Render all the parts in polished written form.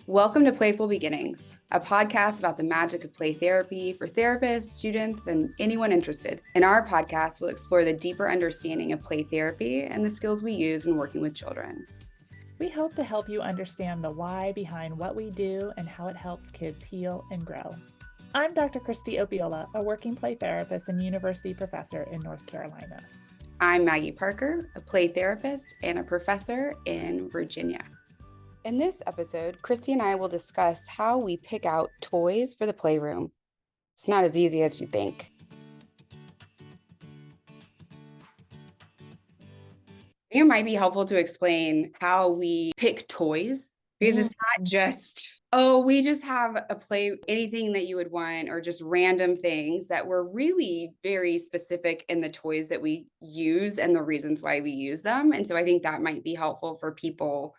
Welcome to Playful Beginnings, a podcast about the magic of play therapy for therapists, students, and anyone interested. In our podcast, we'll explore the deeper understanding of play therapy and the skills we use when working with children. We hope to help you understand the why behind what we do and how it helps kids heal and grow. I'm Dr. Kristie Opiola, a working play therapist and university professor in North Carolina. I'm Maggie Parker, a play therapist and a professor in Virginia. In this episode, Kristie and I will discuss how we pick out toys for the playroom. It's not as easy as you think. I think it might be helpful to explain how we pick toys, because it's not just, oh, we just have a play, anything that you would want, or just random things. That we're really very specific in the toys that we use and the reasons why we use them. And so I think that might be helpful for people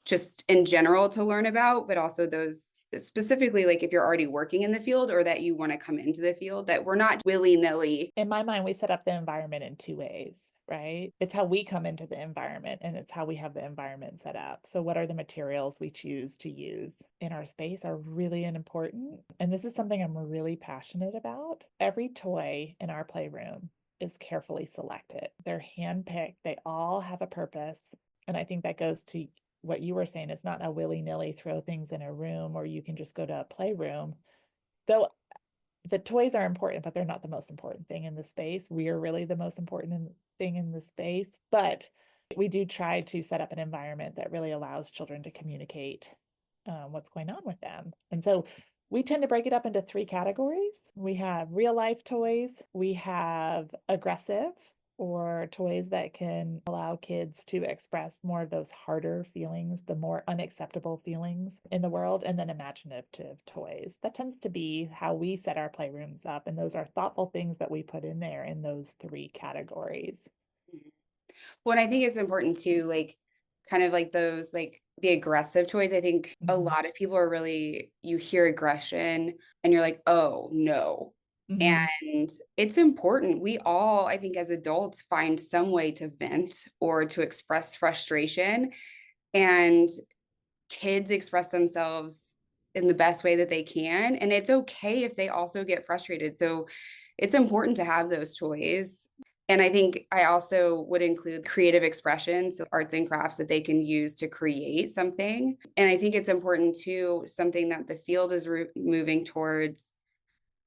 just in general to learn about, but also those specifically, like if you're already working in the field or that you want to come into the field, that we're not willy-nilly. In my mind, we set up the environment in two ways, right? It's how we come into the environment and it's how we have the environment set up. So what are the materials we choose to use in our space are really important. And this is something I'm really passionate about. Every toy in our playroom is carefully selected. They're handpicked. They all have a purpose. And I think that goes to what you were saying. It's not a willy-nilly throw things in a room, or you can just go to a playroom. Though the toys are important, but they're not the most important thing in the space. We are really the most important thing in the space. But we do try to set up an environment that really allows children to communicate what's going on with them. And so we tend to break it up into three categories. We have real life toys, we have aggressive, or toys that can allow kids to express more of those harder feelings, the more unacceptable feelings in the world, and then imaginative toys. That tends to be how we set our playrooms up. And those are thoughtful things that we put in there in those three categories. Well, and I think it's important to like kind of like those like the aggressive toys. I think a lot of people are really, you hear aggression and you're like, oh no. And it's important. We all, I think as adults, find some way to vent or to express frustration. And kids express themselves in the best way that they can. And it's okay if they also get frustrated. So it's important to have those toys. And I think I also would include creative expressions, so arts and crafts that they can use to create something. And I think it's important too, something that the field is moving towards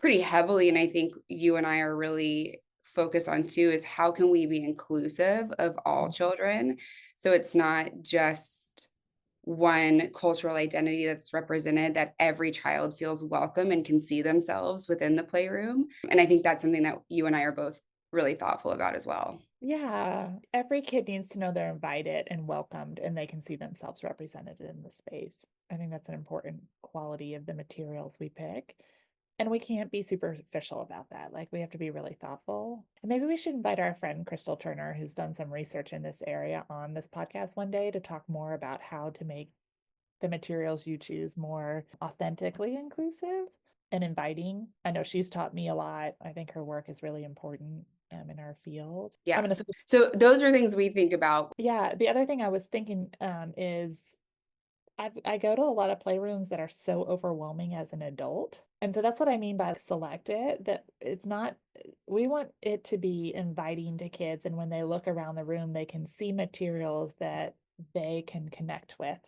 pretty heavily. And I think you and I are really focused on too, is how can we be inclusive of all children? So it's not just one cultural identity that's represented, that every child feels welcome and can see themselves within the playroom. And I think that's something that you and I are both really thoughtful about as well. Yeah, every kid needs to know they're invited and welcomed and they can see themselves represented in the space. I think that's an important quality of the materials we pick. And we can't be superficial about that. Like, we have to be really thoughtful. And maybe we should invite our friend Crystal Turner, who's done some research in this area, on this podcast one day to talk more about how to make the materials you choose more authentically inclusive and inviting. I know she's taught me a lot. I think her work is really important in our field. Yeah. So those are things we think about. Yeah. The other thing I was thinking is I go to a lot of playrooms that are so overwhelming as an adult. And so that's what I mean by select it, that it's not, we want it to be inviting to kids. And when they look around the room, they can see materials that they can connect with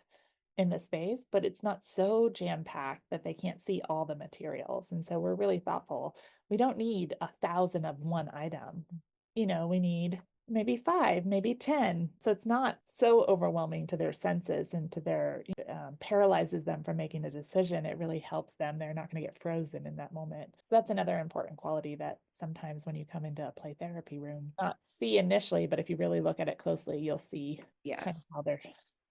in the space, but it's not so jam-packed that they can't see all the materials. And so we're really thoughtful. We don't need 1,000 of one item. We need maybe 5, maybe 10. So it's not so overwhelming to their senses and to their paralyzes them from making a decision. It really helps them. They're not going to get frozen in that moment. So that's another important quality that sometimes when you come into a play therapy room, not see initially, but if you really look at it closely, you'll see kind of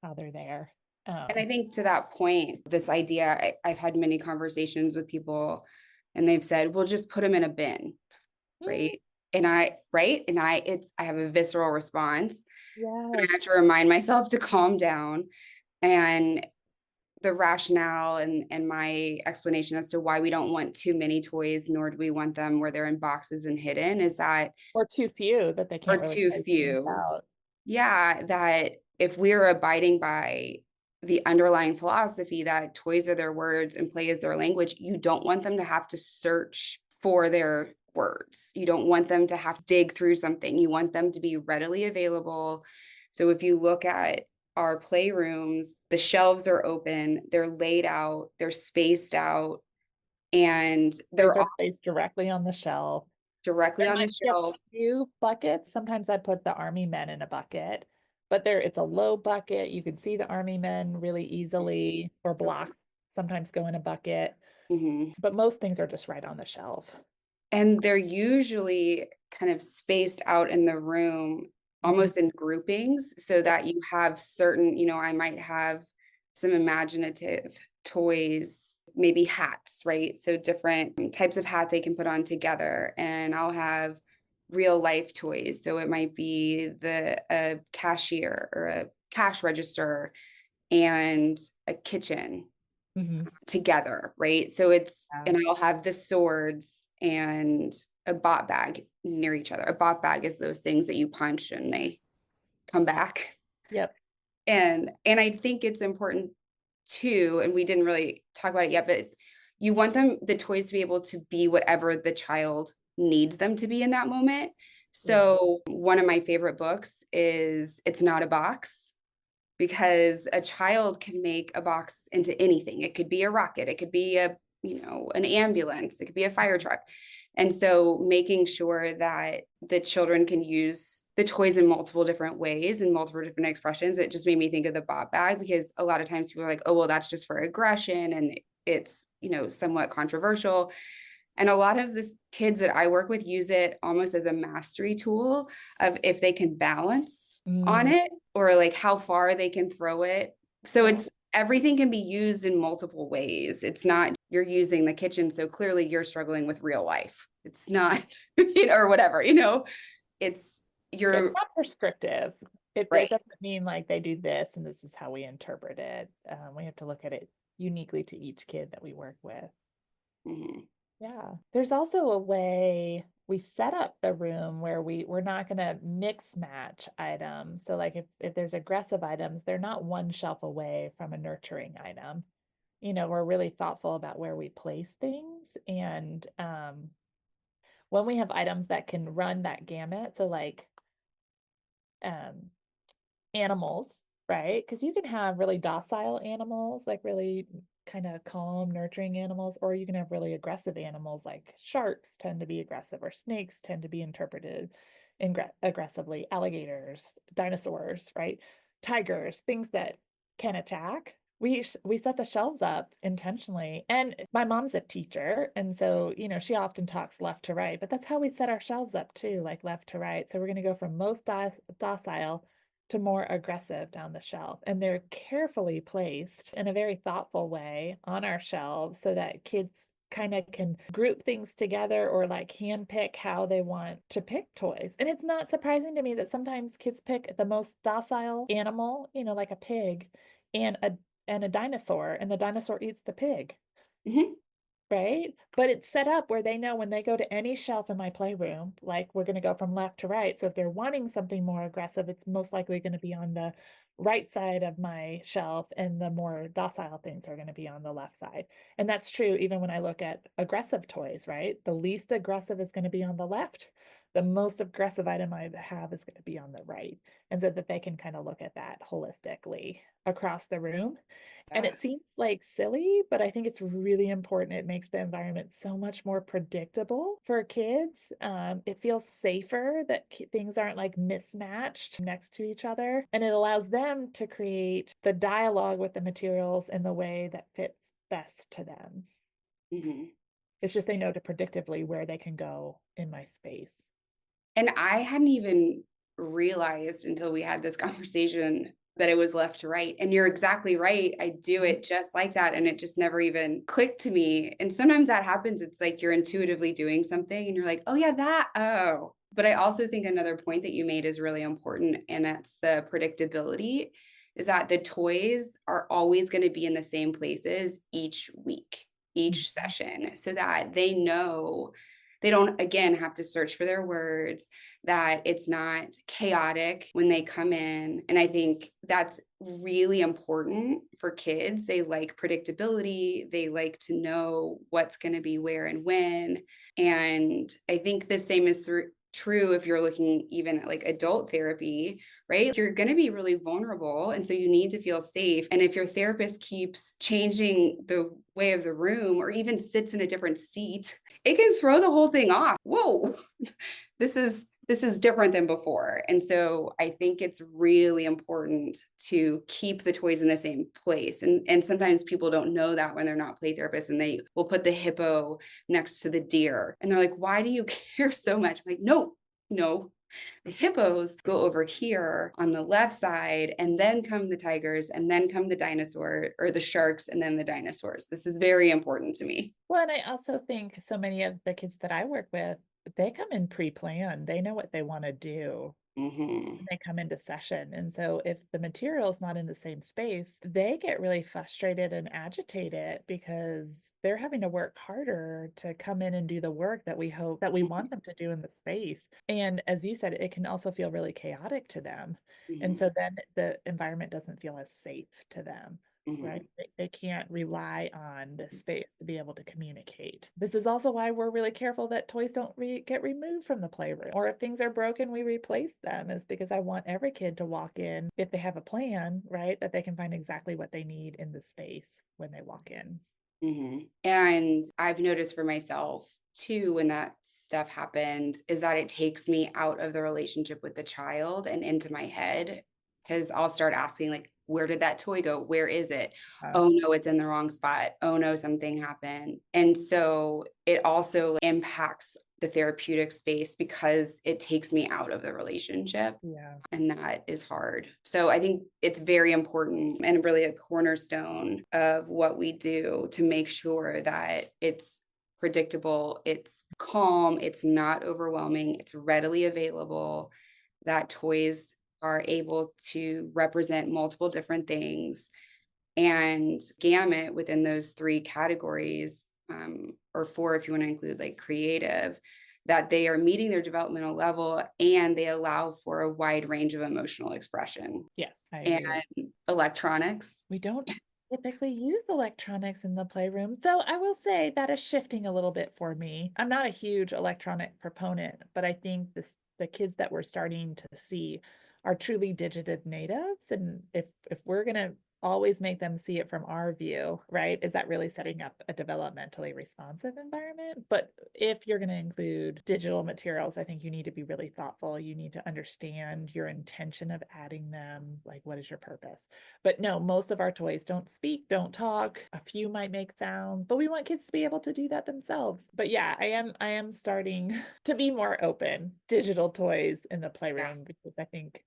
how they're there. And I think to that point, this idea, I've had many conversations with people and they've said, well, just put them in a bin, right? And I have a visceral response. And I have to remind myself to calm down. And the rationale and my explanation as to why we don't want too many toys, nor do we want them where they're in boxes and hidden, is that, or too few that they can't or really too few. Yeah, that if we're abiding by the underlying philosophy that toys are their words and play is their language, you don't want them to have to search for their words. You don't want them to have to dig through something. You want them to be readily available. So if you look at our playrooms, the shelves are open, they're laid out, they're spaced out, and Toys they're are all placed directly on the shelf. directly There on the might be a shelf. few buckets. Sometimes I put the army men in a bucket, but it's a low bucket. You can see the army men really easily, or blocks sometimes go in a bucket, Mhm. but most things are just right on the shelf. And they're usually kind of spaced out in the room, Mhm. almost in groupings, so that you have certain, I might have some imaginative toys, maybe hats, right? So different types of hat they can put on together. And I'll have real life toys. So it might be the a cashier or a cash register and a kitchen Mhm. together, right? So it's, Yeah. and I'll have the swords and a bot bag near each other. A bot bag is those things that you punch and they come back. Yep. And I think it's important too, and we didn't really talk about it yet, but you want the toys to be able to be whatever the child needs them to be in that moment. Yeah. So one of my favorite books is It's Not a Box, because a child can make a box into anything. It could be a rocket, it could be an ambulance, it could be a fire truck. And so making sure that the children can use the toys in multiple different ways and multiple different expressions. It just made me think of the bot bag, because a lot of times people are like, oh, well, that's just for aggression and it's, somewhat controversial. And a lot of the kids that I work with use it almost as a mastery tool of if they can balance on Mm, it, or like how far they can throw it. So yeah. it's everything can be used in multiple ways. It's not you're using the kitchen, so clearly you're struggling with real life. It's not, or whatever, it's Yeah, it's you're not prescriptive. It right. doesn't mean like they do this and this is how we interpret it. We have to look at it uniquely to each kid that we work with. Mhm. Yeah. There's also a way we set up the room where we're not going to mix match items. So like if there's aggressive items, they're not one shelf away from a nurturing item. We're really thoughtful about where we place things. And when we have items that can run that gamut, so like um animals, right? Because you can have really docile animals, like really kind of calm, nurturing animals, or you can have really aggressive animals, like sharks tend to be aggressive, or snakes tend to be interpreted aggressively, alligators, dinosaurs, right? Tigers, things that can attack. We set the shelves up intentionally. And my mom's a teacher, and so, she often talks left to right, but that's how we set our shelves up too, like left to right. So we're going to go from most docile to more aggressive down the shelf. And they're carefully placed in a very thoughtful way on our shelves so that kids kind of can group things together or like handpick how they want to pick toys. And it's not surprising to me that sometimes kids pick the most docile animal, like a pig and a dinosaur, and the dinosaur eats the pig. Mhm. Right? But it's set up where they know when they go to any shelf in my playroom, like we're going to go from left to right. So if they're wanting something more aggressive, it's most likely going to be on the right side of my shelf, and the more docile things are going to be on the left side. And that's true even when I look at aggressive toys, right? The least aggressive is going to be on the left. The most aggressive item I have is going to be on the right. And so that they can kind of look at that holistically across the room. And Yeah. it seems like silly, but I think it's really important. It makes the environment so much more predictable for kids. It feels safer that things aren't like mismatched next to each other. And it allows them to create the dialogue with the materials in the way that fits best to them. Mhm. It's just they know to predictively where they can go in my space. And I hadn't even realized until we had this conversation that it was left to right. And you're exactly right. I do Mhm. it just like that. And it just never even clicked to me. And sometimes that happens. It's like you're intuitively doing something and you're like, oh, yeah, that. Oh. But I also think another point that you made is really important. And that's the predictability, is that the toys are always going to be in the same places each week, each Mhm. session, so that they know they don't, again, have to search for their words. that it's not chaotic when they come in. And I think that's really important for kids. They like predictability, they like to know what's going to be where and when. And I think the same is true if you're looking even at like adult therapy, right? You're going to be really vulnerable. And so you need to feel safe. And if your therapist keeps changing the way of the room or even sits in a different seat, it can throw the whole thing off. Whoa, this is different than before. And so I think it's really important to keep the toys in the same place. And sometimes people don't know that when they're not play therapists, and they will put the hippo next to the deer. And they're like, why do you care so much? I'm like, no. The hippos go over here on the left side, and then come the tigers, and then come the dinosaur or the sharks, and then the dinosaurs. This is very important to me. Well, and I also think so many of the kids that I work with, they come in pre-planned. They know what they want to do Hmm. when they come into session. And so if the material's not in the same space, they get really frustrated and agitated because they're having to work harder to come in and do the work that we hope that we want them to do in the space. And as you said, it can also feel really chaotic to them. And Hmm. so then the environment doesn't feel as safe to them. Right. Hmm. They can't rely on this space to be able to communicate. This is also why we're really careful that toys don't get removed from the playroom. Or if things are broken, we replace them, is because I want every kid to walk in, if they have a plan, right, that they can find exactly what they need in the space when they walk in. Hmm. And I've noticed for myself too, when that stuff happens, is that it takes me out of the relationship with the child and into my head. Because I'll start asking, like, where did that toy go? Where is it? Uh, Oh no, it's in the wrong spot. Oh no, something happened. And so it also impacts the therapeutic space because it takes me out of the relationship. yeah. And that is hard. So I think it's very important and really a cornerstone of what we do to make sure that it's predictable, it's calm, it's not overwhelming, it's readily available, that toys are able to represent multiple different things and gamut within those three categories, or four if you want to include like creative, that they are meeting their developmental level and they allow for a wide range of emotional expression. Yes, I And agree. electronics. We don't typically use electronics in the playroom, though I will say that is shifting a little bit for me. I'm not a huge electronic proponent, but I think the kids that we're starting to see are truly digital natives. And if we're gonna always make them see it from our view, right? Is that really setting up a developmentally responsive environment? But if you're going to include digital materials, I think you need to be really thoughtful. You need to understand your intention of adding them. Like, what is your purpose? But no, most of our toys don't speak, don't talk. A few might make sounds, but we want kids to be able to do that themselves. But yeah, I am starting to be more open. Digital toys in the Yeah. playroom because I think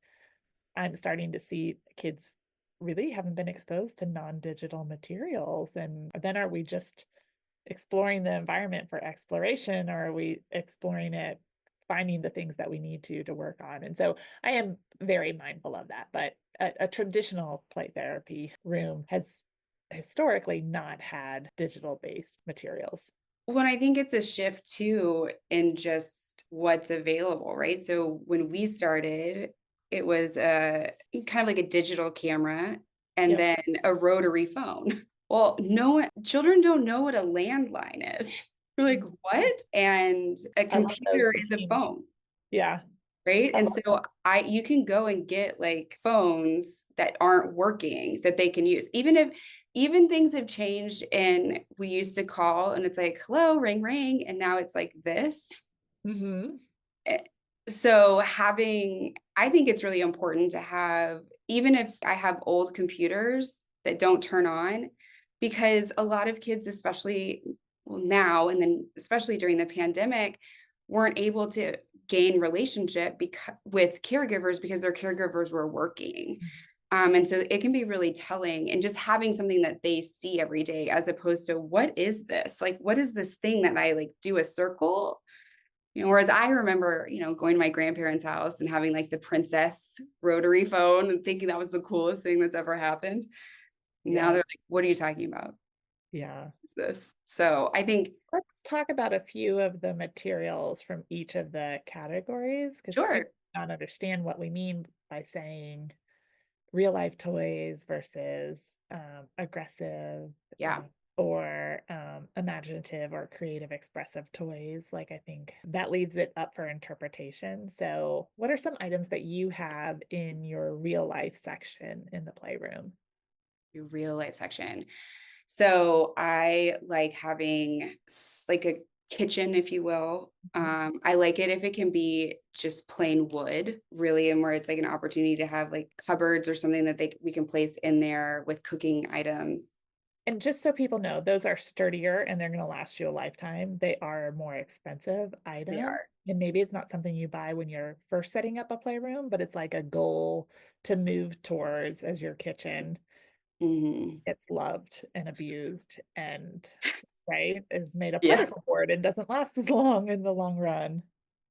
I'm starting to see kids really haven't been exposed to non-digital materials. And then are we just exploring the environment for exploration, or are we exploring it, finding the things that we need to work on? And so I am very mindful of that. But a traditional play therapy room has historically not had digital based materials. Well, I think it's a shift too in just what's available, right? So when we started, it was a kind of like a digital camera and Yep. then a rotary phone. Well, no one, children don't know what a landline is. We're like, Mhm. what? And a I love those computer is a names. phone. Yeah. Right? I And love so you can go and get like phones that aren't working that they can use. Even things have changed and we used to call and it's like, hello, ring, ring. And now it's like this. Mhm. Eh, So I think it's really important to have, even if I have old computers that don't turn on, because a lot of kids, especially well, now, and then especially during the pandemic, weren't able to gain relationship with caregivers because their caregivers were working. And so it can be really telling and just having something that they see every day as opposed to what is this? Like, what is this thing that I like do a circle? Whereas I remember, going to my grandparents' house and having like the princess rotary phone and thinking that was the coolest thing that's ever happened. Now Yeah. they're like, what are you talking about? Yeah. is this? So I think, Let's talk about a few of the materials from each of the categories because sure. people don't understand what we mean by saying real life toys versus aggressive Yeah. imaginative or creative expressive toys. Like, I think that leaves it up for interpretation. So, what are some items that you have in your real life section in the playroom? Your real life section. So I like having like a kitchen, if you will. Mhm. I like it if it can be just plain wood, really, and where it's like an opportunity to have like cupboards or something that we can place in there with cooking items. And just so people know, those are sturdier and they're going to last you a lifetime. They are a more expensive They item. are. And maybe it's not something you buy when you're first setting up a playroom, but it's like a goal to move towards as your kitchen Hmm. gets loved and abused and right is made of Yes. particle board and doesn't last as long in the long run.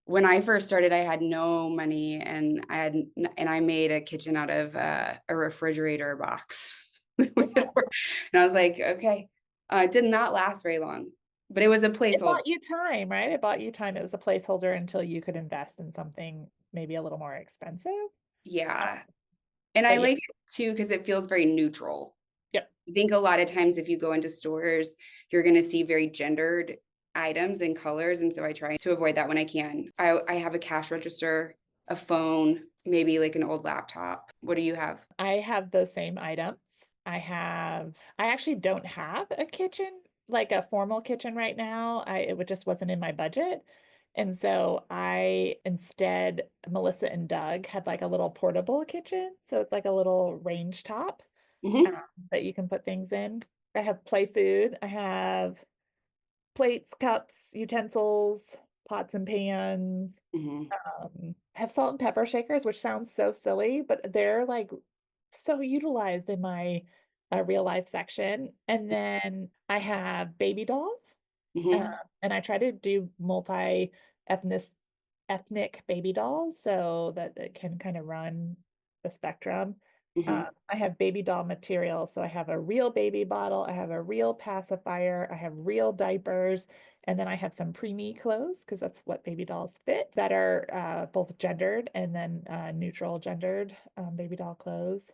When I first started, I had no money, and I made a kitchen out of a refrigerator box. And I was like, okay, it did not last very long, but it was a It placeholder. bought you time, right? It bought you time. It was a placeholder until you could invest in something maybe a little more expensive. Uh, Yeah. And I but yeah, like it too because it feels very neutral. yep. I think a lot of times if you go into stores, you're going to see very gendered items and colors. And so I try to avoid that when I can. I have a cash register, a phone, maybe like an old laptop. What do you have? I have those same items. I actually don't have a kitchen, like a formal kitchen right now. Just wasn't in my budget. And so I instead, Melissa and Doug had like a little portable kitchen. So it's like a little range top um, Hmm. that you can put things in. I have play food. I have plates, cups, utensils, pots and pans. Hmm. I have salt and pepper shakers, which sounds so silly, but they're like so utilized in my real life section. And then I have baby dolls, uh, Hmm. and I try to do multi-ethnic ethnic baby dolls so that it can kind of run the spectrum. Hmm. I have baby doll material. So I have a real baby bottle, I have a real pacifier, I have real diapers, and then I have some preemie clothes because that's what baby dolls fit that are both gendered and then neutral gendered baby doll clothes.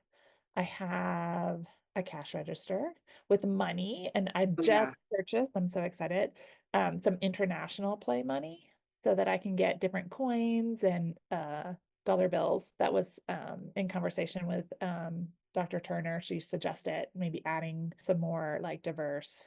I have a cash register with money, and I Oh, yeah. just purchased, I'm so excited, some international play money so that I can get different coins and dollar bills. That was in conversation with Dr. Turner. She suggested maybe adding some more like diverse.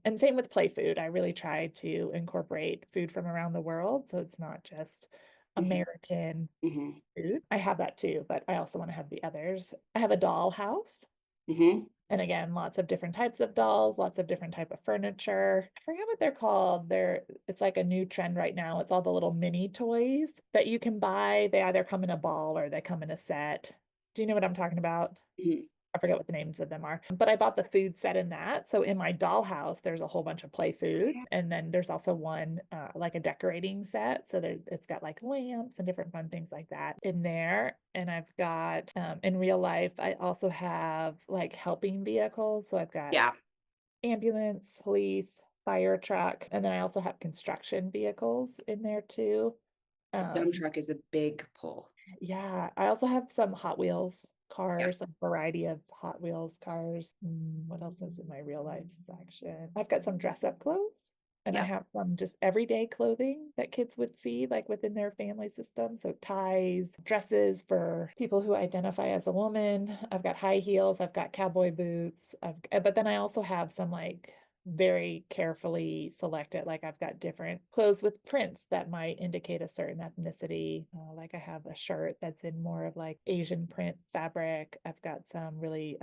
And same with play food. I really try to incorporate food from around the world. So it's not just Hmm. American Hmm. food. I have that too, but I also want to have the others. I have a doll house. Hmm. And again, lots of different types of dolls, lots of different type of furniture. I forget what they're called. It's like a new trend right now. It's all the little mini toys that you can buy. They either come in a ball or they come in a set. Do you know what I'm talking about? Hmm. I forget what the names of them are, but I bought the food set in that. So in my dollhouse, there's a whole bunch of play food. And then there's also one like a decorating set. So it's got like lamps and different fun things like that in there. And I've got in real life, I also have like helping vehicles. So I've got Yeah. ambulance, police, fire truck, and then I also have construction vehicles in there too. A dump Um, truck is a big pull. yeah, I also have some Hot Wheels Yeah. cars, a variety of Hot Wheels cars. What else is in my real life section? I've got some dress up clothes and I Yeah. have some just everyday clothing that kids would see like within their family system. So ties, dresses for people who identify as a woman. I've got high heels, I've got cowboy boots. But then I also have some like very carefully selected. Like I've got different clothes with prints that might indicate a certain ethnicity. Like I have a shirt that's in more of like Asian print fabric. I've got some really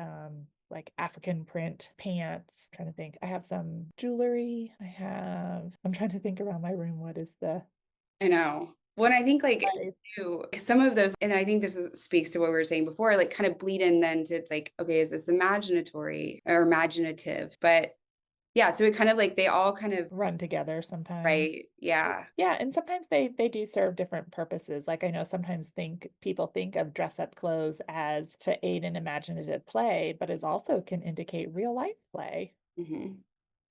like African print pants. I'm trying to think. I have some jewelry. I'm trying to think around my room. What is the I know. When I think like right. too, some of those, and I think speaks to what we were saying before, like kind of bleed in then to it's like, okay, is this imaginatory or imaginative? But yeah, so it kind of like they all kind of, Run together sometimes? right. Yeah. Yeah, and sometimes they do serve different purposes. Like I know sometimes think people think of dress up clothes as to aid in imaginative play, but it also can indicate real life play. Hmm.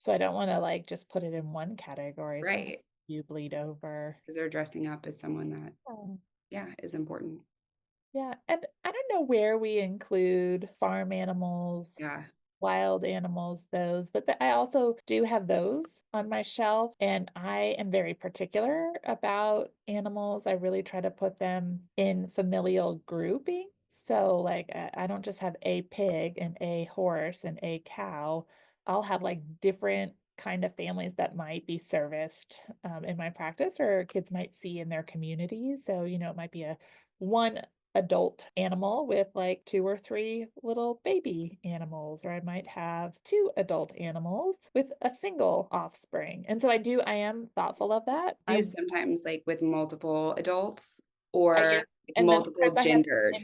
So I don't want to like just put it in one category. Sometimes Right. you bleed over. Because they're dressing up as someone that, Oh, yeah, is important. yeah. And I don't know where we include farm animals, Yeah. wild animals, those, but I also do have those on my shelf. And I am very particular about animals. I really try to put them in familial grouping. So, like, I don't just have a pig and a horse and a cow. I'll have like different kind of families that might be serviced in my practice or kids might see in their communities. So, it might be a one adult animal with like two or three little baby animals, or I might have two adult animals with a single offspring. And so I am thoughtful of that. Do sometimes like with multiple adults or Yeah, like and then multiple sometimes I have gendered.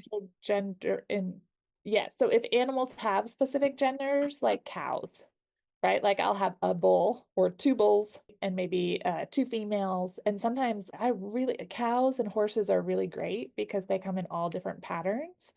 intergender in, yeah. So if animals have specific genders, like cows, right? Like I'll have a bull or two bulls and maybe two females. And sometimes cows and horses are really great because they come in all different patterns,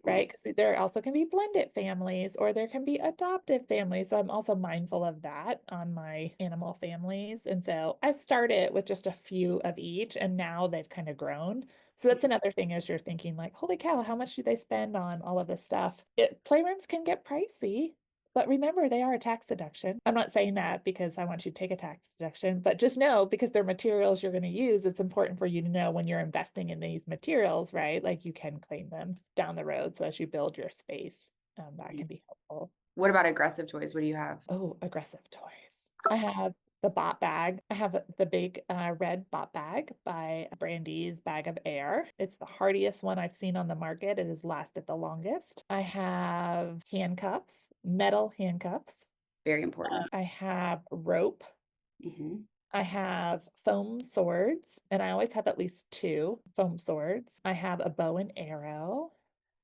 right? Because there also can be blended families or there can be adoptive families. So I'm also mindful of that on my animal families. And so I started with just a few of each and now they've kind of grown. So that's another thing as you're thinking like, holy cow, how much do they spend on all of this stuff? Playrooms can get pricey. But remember, they are a tax deduction. I'm not saying that because I want you to take a tax deduction, but just know because they're materials you're going to use, it's important for you to know when you're investing in these materials, right? Like you can claim them down the road. So as you build your space, that can be helpful. What about aggressive toys? What do you have? Oh, aggressive toys. I have the bot bag. I have the big red bot bag by Brandy's Bag of Air. It's the hardiest one I've seen on the market. It has lasted the longest. I have handcuffs, metal handcuffs. Very important. I have rope. Hmm. I have foam swords, and I always have at least two foam swords. I have a bow and arrow,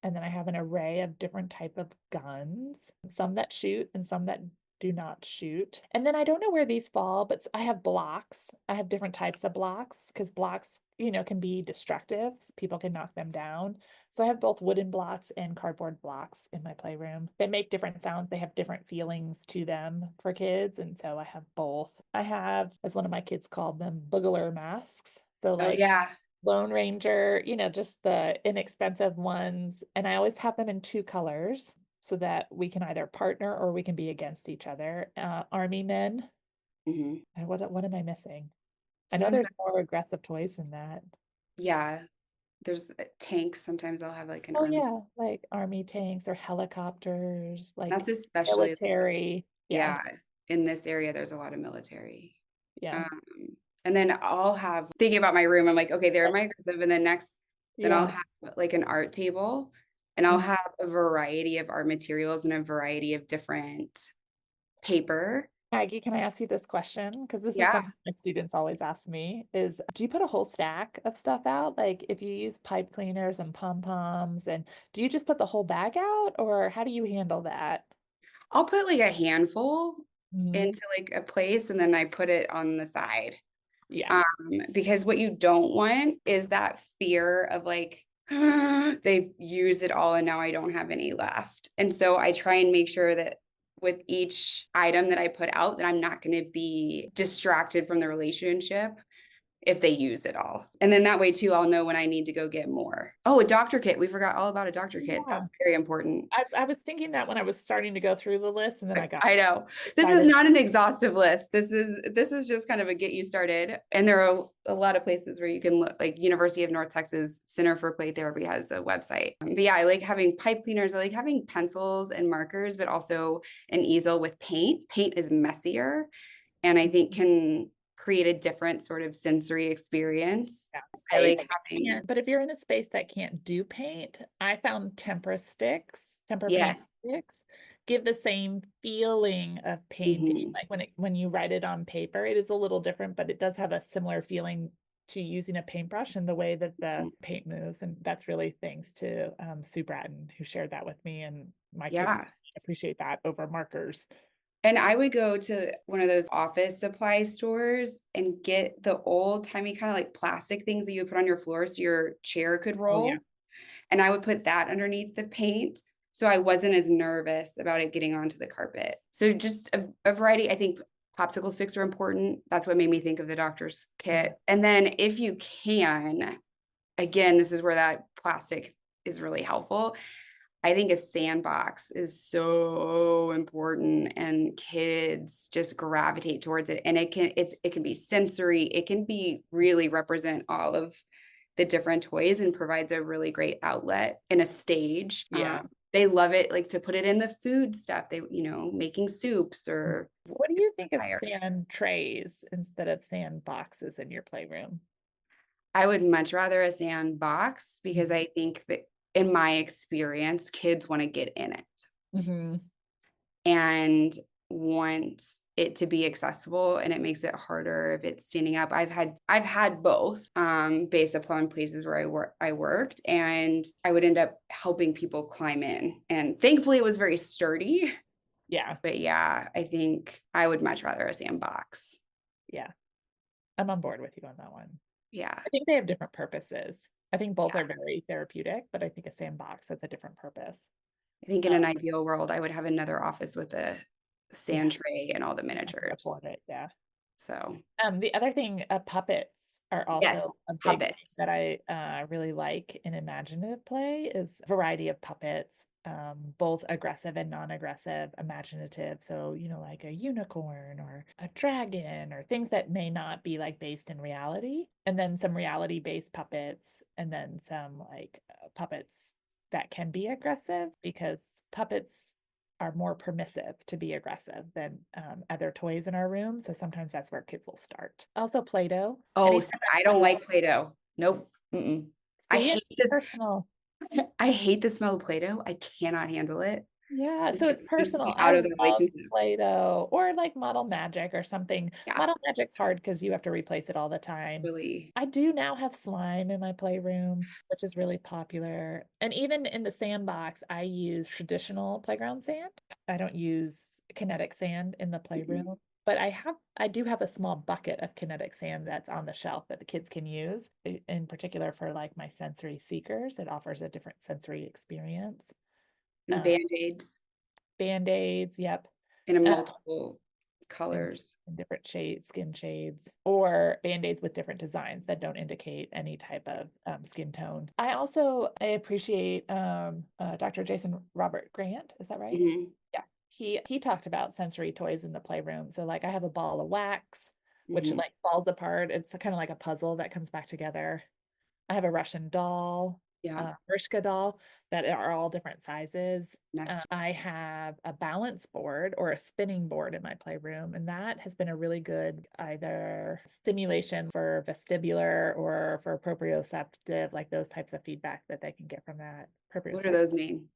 and then I have an array of different type of guns, some that shoot and some that do not shoot. And then I don't know where these fall, but I have blocks. I have different types of blocks because blocks, can be destructive. People can knock them down. So I have both wooden blocks and cardboard blocks in my playroom. They make different sounds. They have different feelings to them for kids. And so I have both. I have, as one of my kids called them, boogler masks. So Oh like yeah. Lone Ranger, just the inexpensive ones. And I always have them in two colors so that we can either partner or we can be against each other. Army men. Hmm. And what am I missing? I know Sometimes, there's more aggressive toys than that. yeah, there's tanks. Sometimes I'll have like an Oh army. yeah, like army tanks or helicopters, That's like especially, military. Yeah, yeah, in this area, there's a lot of military. yeah, Um, and then I'll have thinking about my room, I'm like, okay, they're my aggressive. And then next, then I'll yeah. have like an art table and I'll Mm. have a variety of art materials and a variety of different paper. Maggie, can I ask you this question? Because this is Yeah. something my students always ask me is, do you put a whole stack of stuff out? Like if you use pipe cleaners and pom-poms, and do you just put the whole bag out or how do you handle that? I'll put like a handful Mhm. into like a place and then I put it on the side. Yeah. Um, because what you don't want is that fear of like, they've used it all and now I don't have any left. And so I try and make sure that with each item that I put out, that I'm not going to be distracted from the relationship if they use it all. And then that way too, I'll know when I need to go get more. Oh, a doctor kit. We forgot all about a doctor kit. Yeah. That's very important. I was thinking that when I was starting to go through the list, and then I got I know. This is excited. not an exhaustive list. This is just kind of a get you started. And there are a lot of places where you can look, like University of North Texas Center for Play Therapy has a website. But yeah, I like having pipe cleaners. I like having pencils and markers, but also an easel with paint. Paint is messier and I think can create a different sort of sensory experience. Yeah. I Space like that having, can't, but if you're in a space that can't do paint, I found tempera paint yes. sticks give the same feeling of painting. Mhm. Like when you write it on paper, it is a little different, but it does have a similar feeling to using a paintbrush and the way that the paint moves. And that's really thanks to Sue Bratton, who shared that with me. And my kids Yeah. appreciate that over markers. And I would go to one of those office supply stores and get the old timey kind of like plastic things that you would put on your floor so your chair could Oh yeah. roll. And I would put that underneath the paint So I wasn't as nervous about it getting onto the carpet. So just a variety. I think popsicle sticks are important. That's what made me think of the doctor's Yeah. kit. And then if you can, again, this is where that plastic is really helpful. I think a sandbox is so important and kids just gravitate towards it. And it can be sensory, it can be really represent all of the different toys and provides a really great outlet and a stage. Yeah. They love it, like to put it in the food stuff. They, making soups or What do you think of fire. sand trays instead of sand boxes in your playroom? I would much rather a sandbox because Mhm. I think that in my experience, kids want to get in it Mhm. and want it to be accessible, and it makes it harder if it's standing up. I've had both based upon places where I worked, and I would end up helping people climb in, and thankfully it was very sturdy. Yeah. But yeah, I think I would much rather a sandbox. Yeah. I'm on board with you on that one. Yeah. I think they have different purposes. I think both Yeah. are very therapeutic, but I think a sandbox has a different purpose. I think in Uh, an ideal world I would have another office with a yeah, sand tray and all the I can miniatures. afford it. Yeah. So The other thing, puppets are yes, also a big thing that puppets. I really like in imaginative play is variety of puppets, both aggressive and non-aggressive, imaginative. So, like a unicorn or a dragon or things that may not be like based in reality, and then some reality-based puppets, and then some like puppets that can be aggressive because puppets are more permissive to be aggressive than other toys in our room. So sometimes that's where kids will start. Also, Play-Doh. Oh, see, Anytime I I don't like Play-Doh. Nope. Mm-mm. I see it, hate this. personal. I hate the smell of Play-Doh. I cannot handle it. Yeah, so it's It takes personal. me I out of the love relationship. Play-Doh or like Model Magic or something. Yeah, Model Magic's hard because you have to replace it all the time. really. I do now have slime in my playroom, which is really popular. And even in the sandbox, I use traditional playground sand. I don't use kinetic sand in the Mm-mm. playroom, but I do have a small bucket of kinetic sand that's on the shelf that the kids can use, in particular for like my sensory seekers. It offers a different sensory experience. And Um, Band-Aids Band-Aids, yep. in a Uh, multiple in, colors. in different shades, skin shades, or band-aids with different designs that don't indicate any type of skin tone. I appreciate Dr. Jason Robert Grant. Is that right? Mhm, Yeah. He talked about sensory toys in the playroom. So like I have a ball of wax, which mhm. like falls apart. It's kind of like a puzzle that comes back together. I have a Russian doll, Yeah, Mishka doll that are all different sizes. nest. I have a balance board or a spinning board in my playroom, and that has been a really good either stimulation for vestibular or for proprioceptive, like those types of feedback that they can get from that. What do Proprioceptive. those mean?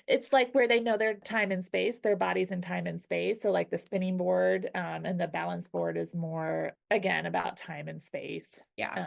It's like where they know their time and space, their bodies in time and space. So like the spinning board, and the balance board is more again about time and space. Yeah. Uh,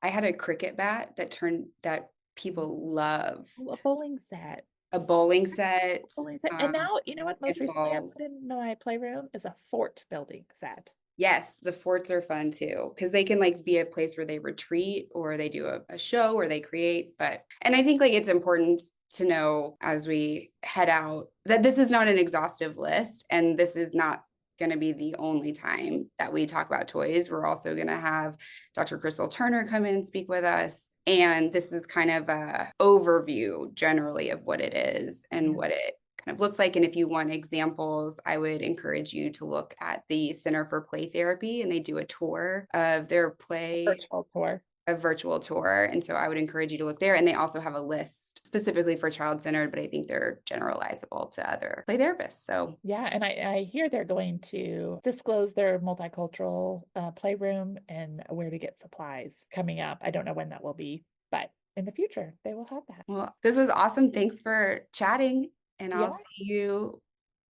I had a cricket bat that people a loved. bowling set. A bowling set, Bowling set. And now, you know what? Most and recently, I balls. put in my playroom is a fort building set. Yes, the forts are fun too because they can, like, be a place where they retreat or they do a show or they create, and I think, like, it's important to know as we head out that this is not an exhaustive list, and this is not gonna be the only time that we talk about toys. We're also gonna have Dr. Crystal Turner come in and speak with us, and this is kind of a overview generally of what it is and Yeah. what it kind of looks like. And if you want examples, I would encourage you to look at the Center for Play Therapy, and they do a tour of their play, Virtual tour. a virtual tour. And so I would encourage you to look there. And they also have a list specifically for child centered, but I think they're generalizable to other play therapists. So Yeah, and I hear they're going to disclose their multicultural playroom and where to get supplies coming up. I don't know when that will be, but in the future, they will have that. well, this was awesome. Thanks for chatting, and Yeah, I'll see you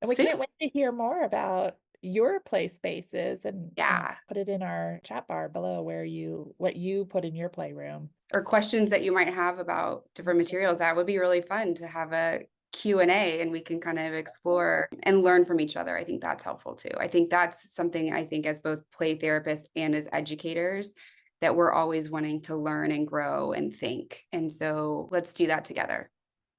and we soon. can't wait to hear more about your play spaces and Yeah. put it in our chat bar below what you put in your playroom. Or questions that you might have about different materials. That would be really fun to have a Q&A, and we can kind of explore and learn from each other. I think that's helpful too. I think that's something I think as both play therapists and as educators that we're always wanting to learn and grow and think. And so let's do that together.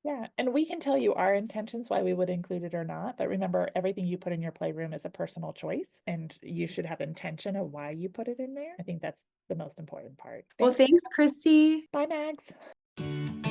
Yeah, and we can tell you our intentions why we would include it or not, but remember, everything you put in your playroom is a personal choice, and you should have intention of why you put it in there. I think that's the most important part. Well, Thanks. thanks, Kristie. Bye, Mags.